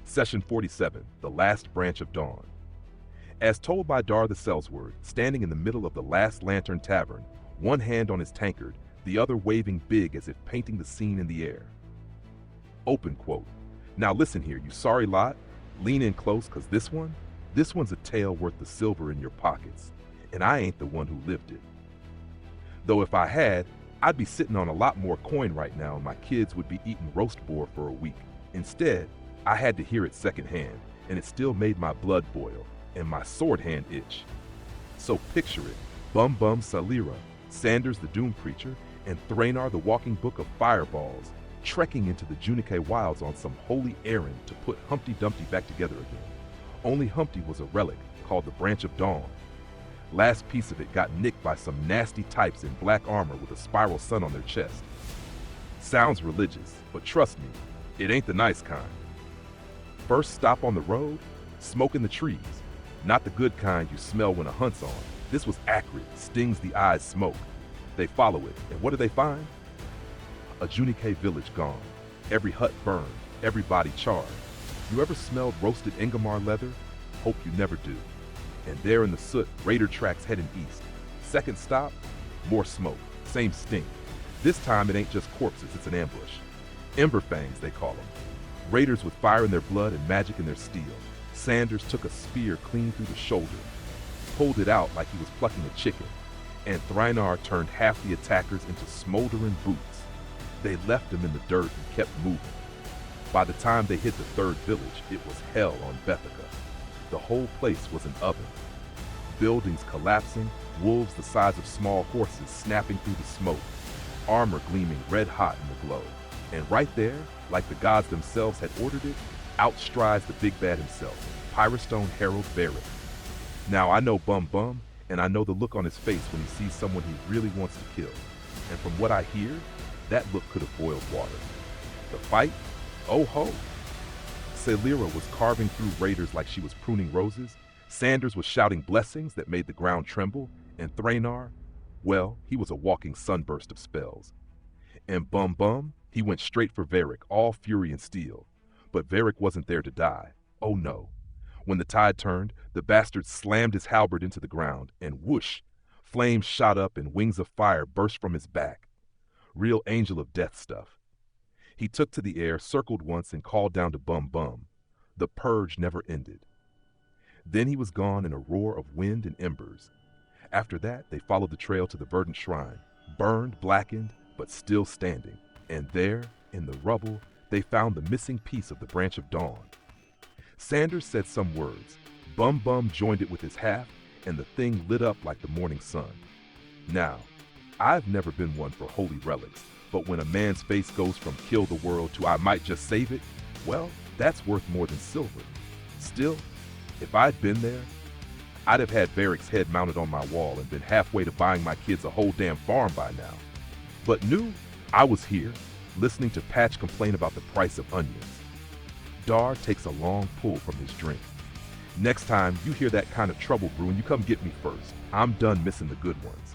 Session 47, The Last Branch of Dawn. As told by Dar the Sellsword, standing in the middle of the Last Lantern Tavern, one hand on his tankard, the other waving big as if painting the scene in the air. Open quote. Now listen here, you sorry lot. Lean in close, cause this one's a tale worth the silver in your pockets. And I ain't the one who lived it. Though if I had, I'd be sitting on a lot more coin right now and my kids would be eating roast boar for a week. Instead, I had to hear it secondhand, and it still made my blood boil and my sword hand itch. So picture it, Bum Bum Salira, Sanders the Doom Preacher, and Thranar the Walking Book of Fireballs, trekking into the Junike Wilds on some holy errand to put Humpty Dumpty back together again. Only Humpty was a relic called the Branch of Dawn. Last piece of it got nicked by some nasty types in black armor with a spiral sun on their chest. Sounds religious, but trust me, it ain't the nice kind. First stop on the road, smoke in the trees. Not the good kind you smell when a hunt's on. This was acrid, stings the eyes smoke. They follow it, and what do they find? A Junike village gone. Every hut burned, every body charred. You ever smelled roasted Ingomar leather? Hope you never do. And there in the soot, raider tracks heading east. Second stop, more smoke, same stink. This time it ain't just corpses, it's an ambush. Ember fangs, they call them. Raiders with fire in their blood and magic in their steel. Sanders took a spear clean through the shoulder, pulled it out like he was plucking a chicken, and Thranar turned half the attackers into smoldering boots. They left them in the dirt and kept moving. By the time they hit the third village, it was hell on Bethica. The whole place was an oven. Buildings collapsing, wolves the size of small horses snapping through the smoke, armor gleaming red hot in the glow. And right there, like the gods themselves had ordered it, outstrides the big bad himself, Pyrostone Herald Varric. Now I know Bum Bum, and I know the look on his face when he sees someone he really wants to kill. And from what I hear, that look could have boiled water. The fight? Oh ho! Salira was carving through raiders like she was pruning roses, Sanders was shouting blessings that made the ground tremble, and Thranar, well, he was a walking sunburst of spells. And Bum Bum, he went straight for Varric, all fury and steel. But Varric wasn't there to die. Oh no. When the tide turned, the bastard slammed his halberd into the ground, and whoosh, flames shot up and wings of fire burst from his back. Real angel of death stuff. He took to the air, circled once, and called down to Bum Bum. The purge never ended. Then he was gone in a roar of wind and embers. After that, they followed the trail to the verdant shrine, burned, blackened, but still standing. And there, in the rubble, they found the missing piece of the Branch of Dawn. Sanders said some words. Bum Bum joined it with his half, and the thing lit up like the morning sun. Now, I've never been one for holy relics, but when a man's face goes from kill the world to I might just save it, well, that's worth more than silver. Still, if I'd been there, I'd have had Varric's head mounted on my wall and been halfway to buying my kids a whole damn farm by now. But I was here, listening to Patch complain about the price of onions. Dar takes a long pull from his drink. Next time you hear that kind of trouble brewing, you come get me first. I'm done missing the good ones.